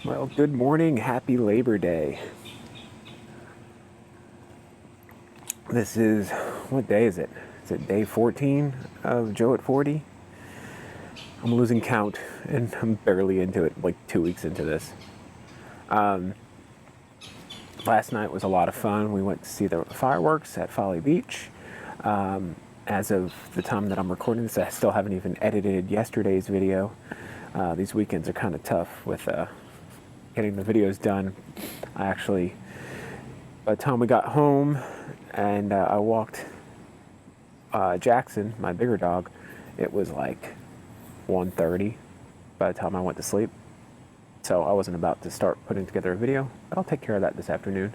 Well, good morning. Happy Labor Day. This is, what day is it? Is it day 14 of Joe at 40? I'm losing count and I'm barely into it, like 2 weeks into this. Last night was a lot of fun. We went to see the fireworks at Folly Beach. As of the time that I'm recording this, I still haven't even edited yesterday's video. These weekends are kind of tough with getting the videos done. By the time we got home and I walked Jackson, my bigger dog, it was like 1:30 by the time I went to sleep. So I wasn't about to start putting together a video, but I'll take care of that this afternoon.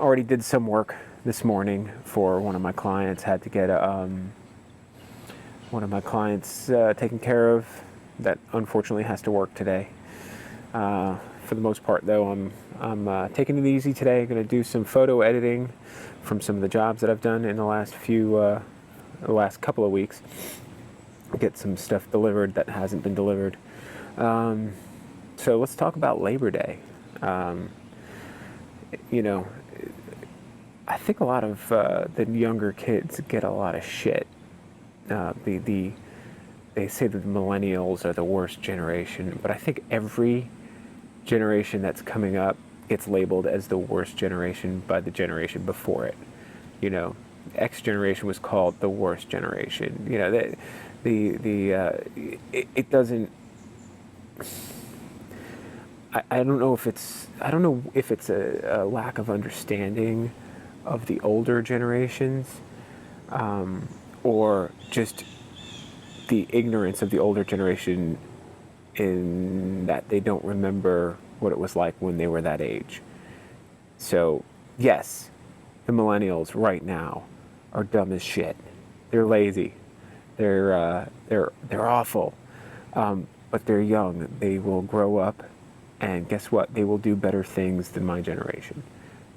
Already did some work this morning for one of my clients. Had to get one of my clients taken care of that unfortunately has to work today. For the most part, though, I'm taking it easy today. Going to do some photo editing from some of the jobs that I've done in the last couple of weeks. Get some stuff delivered that hasn't been delivered. So let's talk about Labor Day. You know, I think a lot of the younger kids get a lot of shit. They say that the millennials are the worst generation, but I think every generation that's coming up gets labeled as the worst generation by the generation before it. You know, X generation was called the worst generation. You know, it doesn't. I don't know if it's a lack of understanding of the older generations, or just the ignorance of the older generation in that they don't remember what it was like when they were that age. So, yes, the millennials right now are dumb as shit. They're lazy. They're awful. But they're young. They will grow up, and guess what? They will do better things than my generation.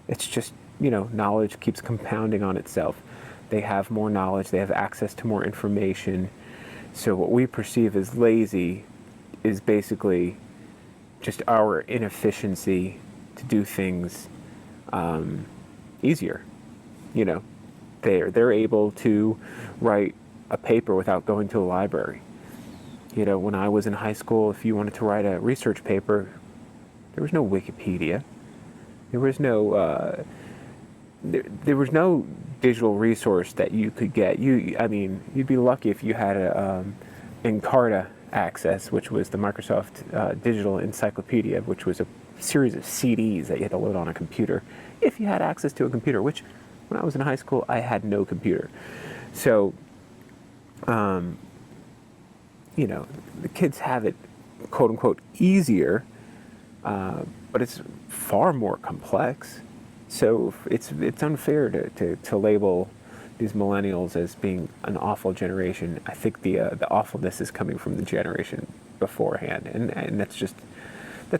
It's just, knowledge keeps compounding on itself. They have more knowledge. They have access to more information. So what we perceive as lazy is basically just our inefficiency to do things easier. They're able to write a paper without going to a library. When I was in high school, if you wanted to write a research paper, there was no Wikipedia. There was no there was no digital resource that you could get. You'd be lucky if you had a Encarta access, which was the Microsoft Digital Encyclopedia, which was a series of CDs that you had to load on a computer, if you had access to a computer, which when I was in high school, I had no computer. So, the kids have it, quote unquote, easier, but it's far more complex. So it's unfair to label these millennials as being an awful generation. I think the awfulness is coming from the generation beforehand, and that's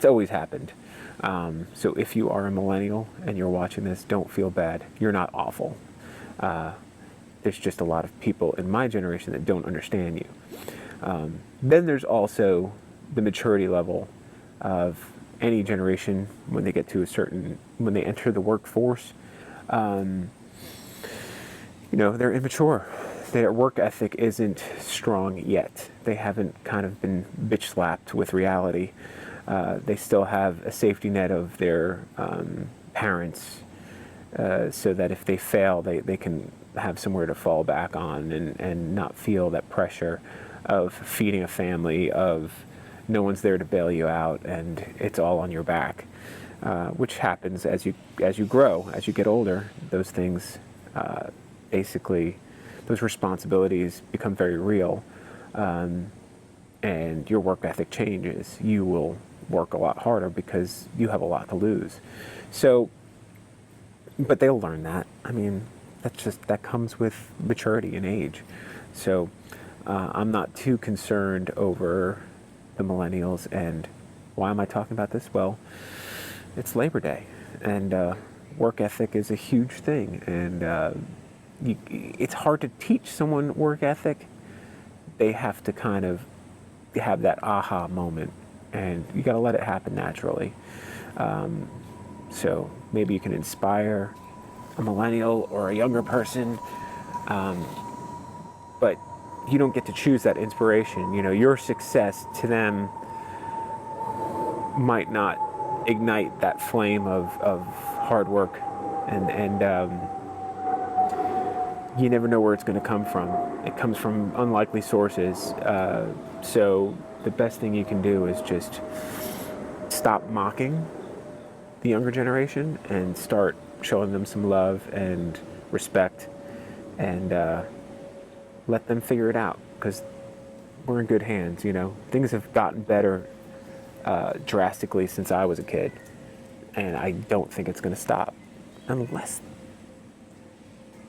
always happened. So if you are a millennial and you're watching this, don't feel bad. You're not awful. There's just a lot of people in my generation that don't understand you. Then there's also the maturity level of any generation when they get to when they enter the workforce. They're immature. Their work ethic isn't strong yet. They haven't kind of been bitch slapped with reality. They still have a safety net of their parents, so that if they fail, they can have somewhere to fall back on and not feel that pressure of feeding a family, of no one's there to bail you out and it's all on your back, which happens as you grow, as you get older. Those things, basically, those responsibilities become very real, and your work ethic changes. You will work a lot harder because you have a lot to lose. So, but they'll learn that. That comes with maturity and age. So I'm not too concerned over the millennials. And why am I talking about this? Well, it's Labor Day, and work ethic is a huge thing. And it's hard to teach someone work ethic. They have to kind of have that aha moment and you got to let it happen naturally. So maybe you can inspire a millennial or a younger person, but you don't get to choose that inspiration. You know, your success to them might not ignite that flame of hard work, and you never know where it's going to come from. It comes from unlikely sources. So the best thing you can do is just stop mocking the younger generation and start showing them some love and respect, and let them figure it out, because we're in good hands. You know, things have gotten better drastically since I was a kid, and I don't think it's going to stop unless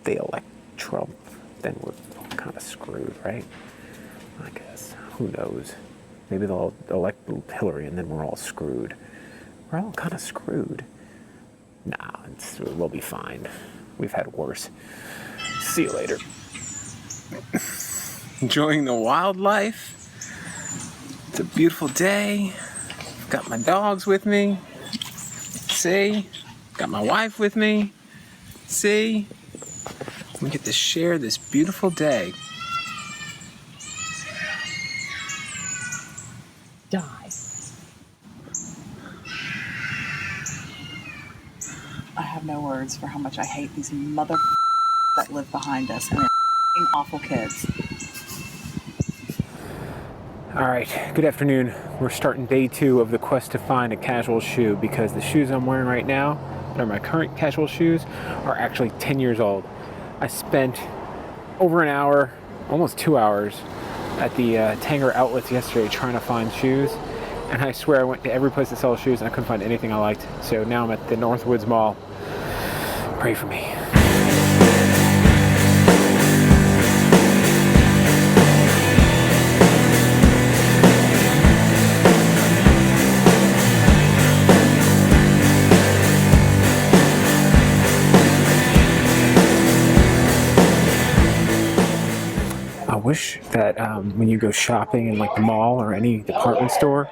they elect Trump. Then we're kind of screwed, right? I guess. Who knows? Maybe they'll elect Hillary and then we're all screwed. We're all kind of screwed. Nah, we'll be fine. We've had worse. See you later. Enjoying the wildlife. It's a beautiful day. Got my dogs with me. See? Got my wife with me. See? We get to share this beautiful day. Die. I have no words for how much I hate these mother that live behind us and they're awful kids. All right, good afternoon. We're starting day 2 of the quest to find a casual shoe, because the shoes I'm wearing right now, that are my current casual shoes, are actually 10 years old. I spent over an hour, almost 2 hours, at the Tanger outlets yesterday trying to find shoes, and I swear I went to every place that sells shoes and I couldn't find anything I liked. So now I'm at the Northwoods Mall. Pray for me. I wish that when you go shopping in like the mall or any department store,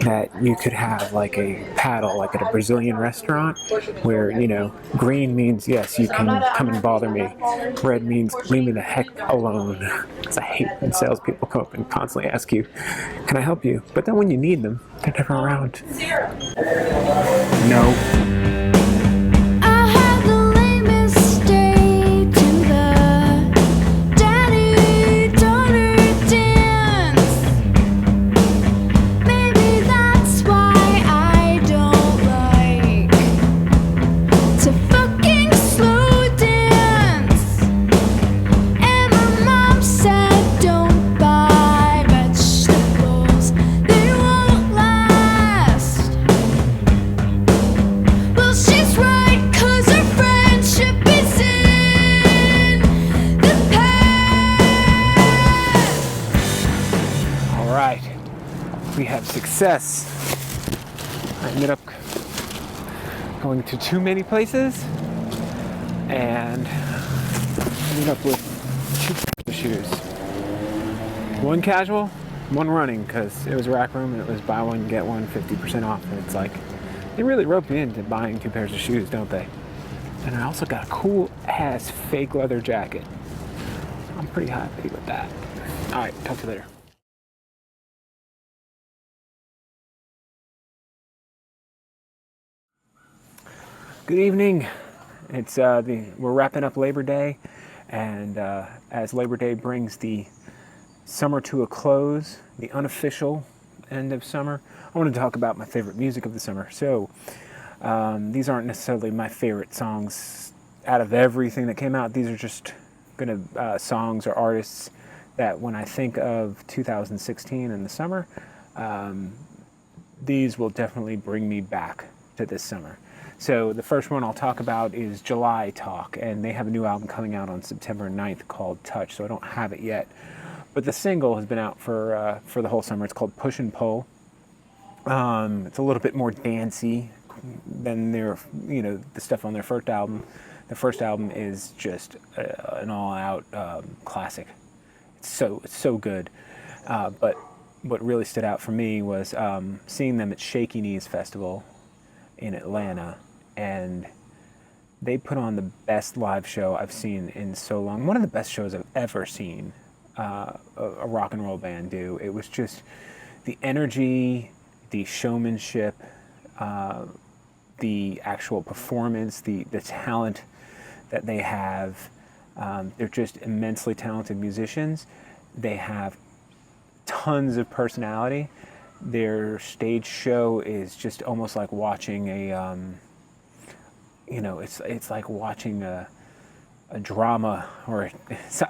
that you could have like a paddle, like at a Brazilian restaurant, where, you know, green means yes, you can come and bother me. Red means leave me the heck alone. Because I hate when salespeople come up and constantly ask you, can I help you? But then when you need them, they're never around. No. We have success. I ended up going to too many places and ended up with 2 pairs of shoes. One casual, one running, because it was rack room and it was buy one, get one, 50% off. And it's like, they really roped me into buying 2 pairs of shoes, don't they? And I also got a cool ass fake leather jacket. I'm pretty happy with that. All right, talk to you later. Good evening. It's we're wrapping up Labor Day, and as Labor Day brings the summer to a close, the unofficial end of summer, I want to talk about my favorite music of the summer. So these aren't necessarily my favorite songs out of everything that came out. These are just songs or artists that when I think of 2016 in the summer, these will definitely bring me back to this summer. So the first one I'll talk about is July Talk, and they have a new album coming out on September 9th called Touch, so I don't have it yet. But the single has been out for the whole summer. It's called Push and Pull. It's a little bit more dancey than the stuff on their first album. The first album is just an all-out classic. It's so good. But what really stood out for me was seeing them at Shaky Knees Festival in Atlanta, and they put on the best live show I've seen in so long. One of the best shows I've ever seen a rock and roll band do. It was just the energy, the showmanship, the actual performance, the talent that they have. They're just immensely talented musicians. They have tons of personality. Their stage show is just almost like watching a, it's like watching a drama, or it's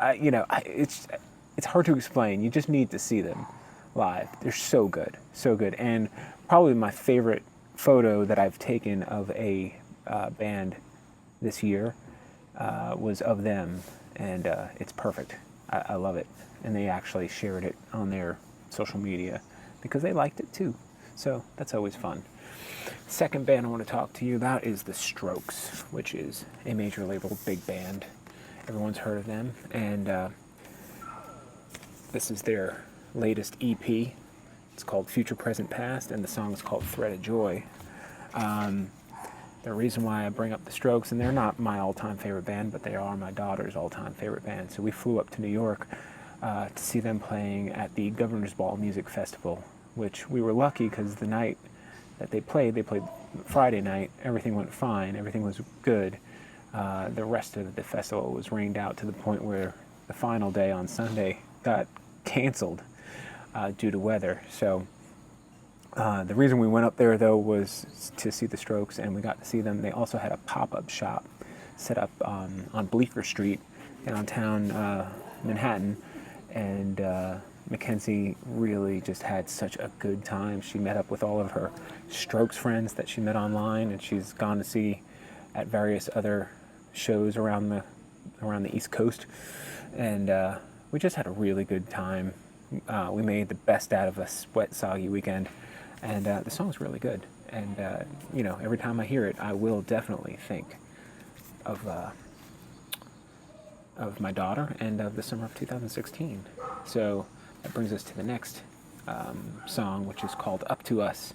hard to explain. You just need to see them live. They're so good, so good. And probably my favorite photo that I've taken of a band this year was of them, and it's perfect. I love it. And they actually shared it on their social media because they liked it too. So that's always fun. Second band I want to talk to you about is The Strokes, which is a major label big band. Everyone's heard of them. And this is their latest EP. It's called Future, Present, Past, and the song is called Thread of Joy. The reason why I bring up The Strokes, and they're not my all-time favorite band, but they are my daughter's all-time favorite band. So we flew up to New York to see them playing at the Governor's Ball Music Festival, which we were lucky because the night that they played Friday night, everything went fine, everything was good. The rest of the festival was rained out to the point where the final day on Sunday got canceled due to weather. So the reason we went up there, though, was to see The Strokes, and we got to see them. They also had a pop-up shop set up on Bleecker Street downtown Manhattan, and Mackenzie really just had such a good time. She met up with all of her Strokes friends that she met online, and she's gone to see at various other shows around the East Coast, and we just had a really good time. We made the best out of a wet, soggy weekend, and the song's really good. And every time I hear it, I will definitely think of my daughter and of the summer of 2016. So that brings us to the next song, which is called Up to Us.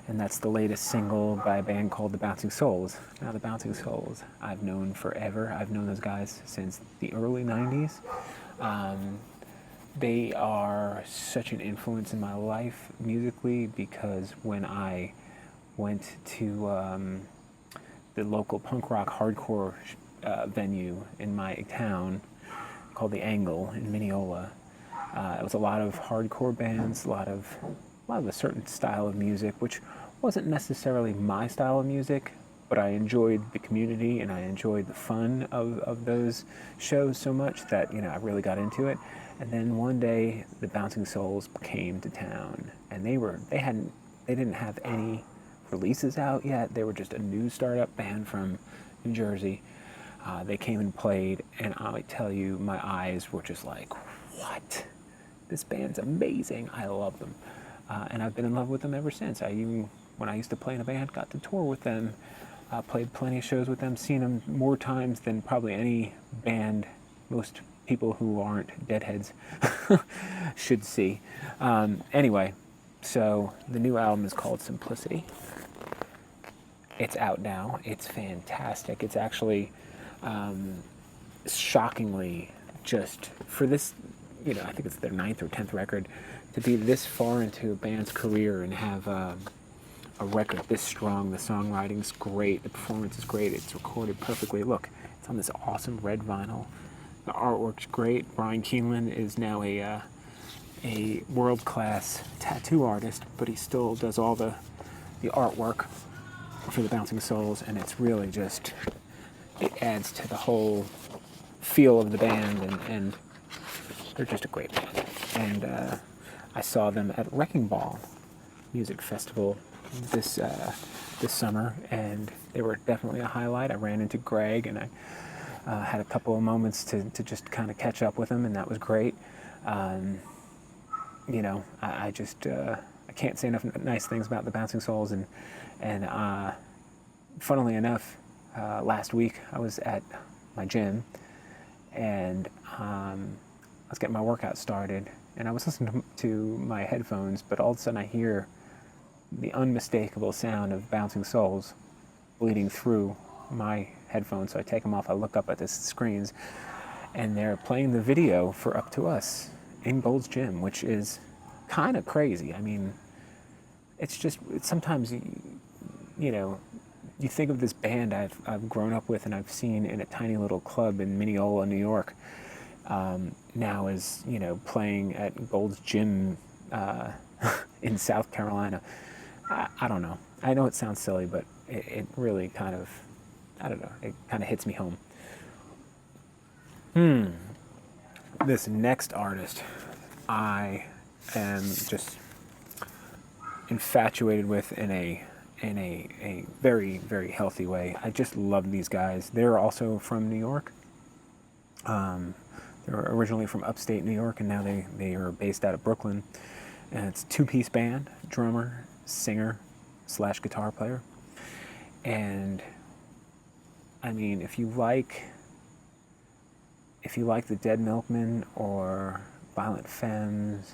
And that's the latest single by a band called the Bouncing Souls. Now, the Bouncing Souls, I've known forever. I've known those guys since the early 90s. They are such an influence in my life musically because when I went to the local punk rock hardcore venue in my town called The Angle in Mineola, it was a lot of hardcore bands, a lot of a certain style of music, which wasn't necessarily my style of music, but I enjoyed the community and I enjoyed the fun of those shows so much that I really got into it. And then one day the Bouncing Souls came to town, and they didn't have any releases out yet. They were just a new startup band from New Jersey. They came and played, and I tell you, my eyes were just like, what? This band's amazing. I love them. And I've been in love with them ever since. When I used to play in a band, got to tour with them, played plenty of shows with them, seen them more times than probably any band most people who aren't deadheads should see. Anyway, so the new album is called Simplicity. It's out now. It's fantastic. It's actually shockingly, just for this, I think it's their 9th or 10th record, to be this far into a band's career and have a record this strong. The songwriting's great, the performance is great, it's recorded perfectly. Look, it's on this awesome red vinyl. The artwork's great. Brian Keeneland is now a world-class tattoo artist, but he still does all the artwork for the Bouncing Souls, and it's really just, it adds to the whole feel of the band, and they're just a great band. And I saw them at Wrecking Ball Music Festival this summer, and they were definitely a highlight. I ran into Greg, and I had a couple of moments to just kind of catch up with them, and that was great. I can't say enough nice things about the Bouncing Souls, and funnily enough, last week I was at my gym, and I was getting my workout started, and I was listening to my headphones, but all of a sudden I hear the unmistakable sound of Bouncing Souls bleeding through my headphones. So I take them off, I look up at the screens, and they're playing the video for Up to Us in Gold's Gym, which is kind of crazy. I mean, it's just, sometimes, you know, you think of this band I've grown up with and I've seen in a tiny little club in Mineola, New York, now is, you know, playing at Gold's Gym in South Carolina. I don't know. I know it sounds silly, but it really kind of, I don't know, it kind of hits me home. This next artist, I am just infatuated with in a very, very healthy way. I just love these guys. They're also from New York. They're originally from upstate New York, and now they are based out of Brooklyn. And it's a two-piece band, drummer, singer / guitar player. And I mean, if you like the Dead Milkmen or Violent Femmes,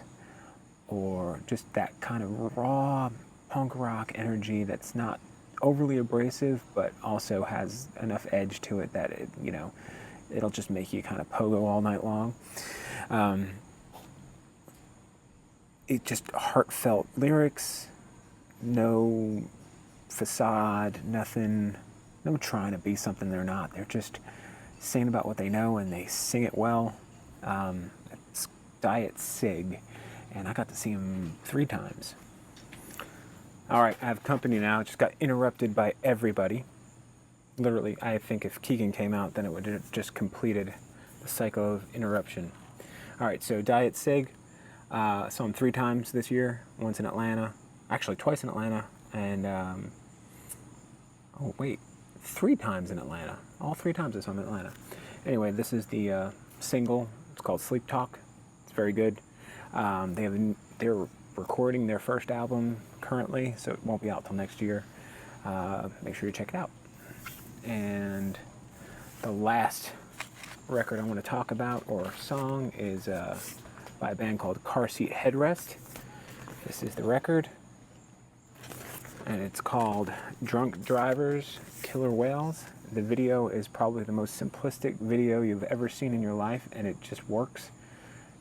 or just that kind of raw punk rock energy that's not overly abrasive, but also has enough edge to it that it, you know, it'll just make you kind of pogo all night long. It just heartfelt lyrics, no facade, nothing, no trying to be something they're not. They're just singing about what they know, and they sing it well. It's Diet Cig, and I got to see him 3 times. All right, I have company now. Just got interrupted by everybody. Literally, I think if Keegan came out, then it would have just completed the cycle of interruption. All right, so Diet Cig, saw him 3 times this year. Once in Atlanta, actually twice in Atlanta, and 3 times in Atlanta. All 3 times I saw him in Atlanta. Anyway, this is the single. It's called Sleep Talk. It's very good. They're recording their first album currently, so it won't be out till next year. Make sure you check it out. And the last record I want to talk about, or song, is by a band called Car Seat Headrest. This is the record, and it's called Drunk Drivers, Killer Whales. The video is probably the most simplistic video you've ever seen in your life, and it just works.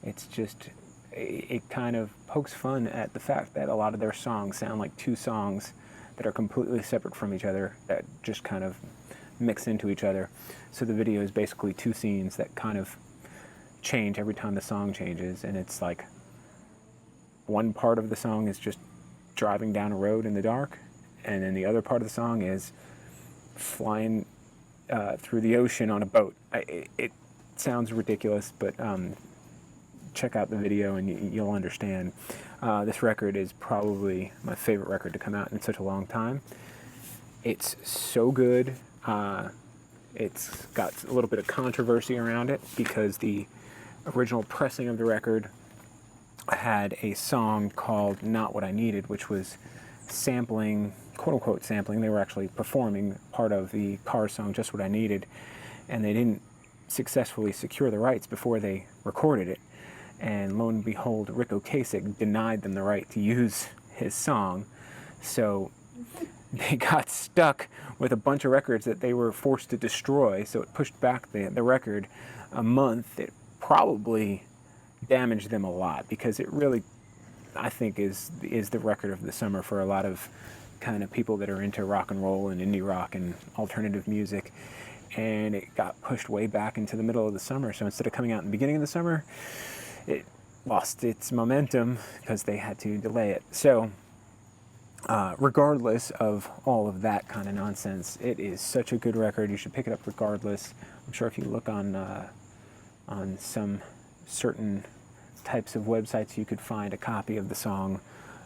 It's just, it kind of pokes fun at the fact that a lot of their songs sound like 2 songs that are completely separate from each other, that just kind of mix into each other. So the video is basically 2 scenes that kind of change every time the song changes, and it's like one part of the song is just driving down a road in the dark, and then the other part of the song is flying through the ocean on a boat. It sounds ridiculous, but check out the video and you'll understand. This record is probably my favorite record to come out in such a long time. It's so good. It's got a little bit of controversy around it because the original pressing of the record had a song called Not What I Needed, which was sampling, quote-unquote sampling. They were actually performing part of the Cars song, Just What I Needed, and they didn't successfully secure the rights before they recorded it. And lo and behold, Rick Ocasek denied them the right to use his song. So they got stuck with a bunch of records that they were forced to destroy. So it pushed back the record a month. It probably damaged them a lot, because it really, I think, is the record of the summer for a lot of kind of people that are into rock and roll and indie rock and alternative music. And it got pushed way back into the middle of the summer. So instead of coming out in the beginning of the summer, it lost its momentum because they had to delay it. So regardless of all of that kind of nonsense, it is such a good record. You should pick it up regardless. I'm sure if you look on some certain types of websites, you could find a copy of the song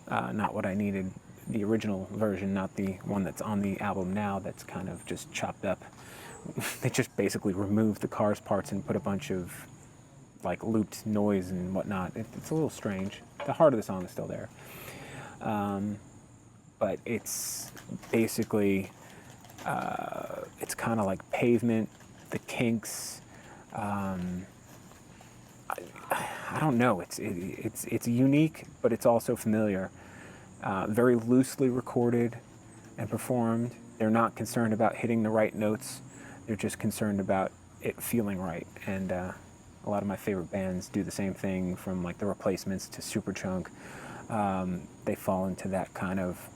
Not What I Needed, the original version, not the one that's on the album now that's kind of just chopped up. They just basically removed the Cars parts and put a bunch of like looped noise and whatnot. It's a little strange. The heart of the song is still there. But it's basically, it's kind of like Pavement, The Kinks. I don't know. It's unique, but it's also familiar. Very loosely recorded and performed. They're not concerned about hitting the right notes. They're just concerned about it feeling right. And a lot of my favorite bands do the same thing, from like the Replacements to Superchunk. They fall into that kind of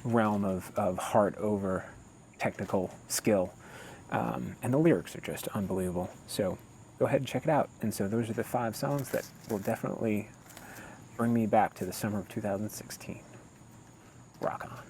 realm of heart over technical skill. And the lyrics are just unbelievable. So go ahead and check it out. And so those are the 5 songs that will definitely bring me back to the summer of 2016. Rock on.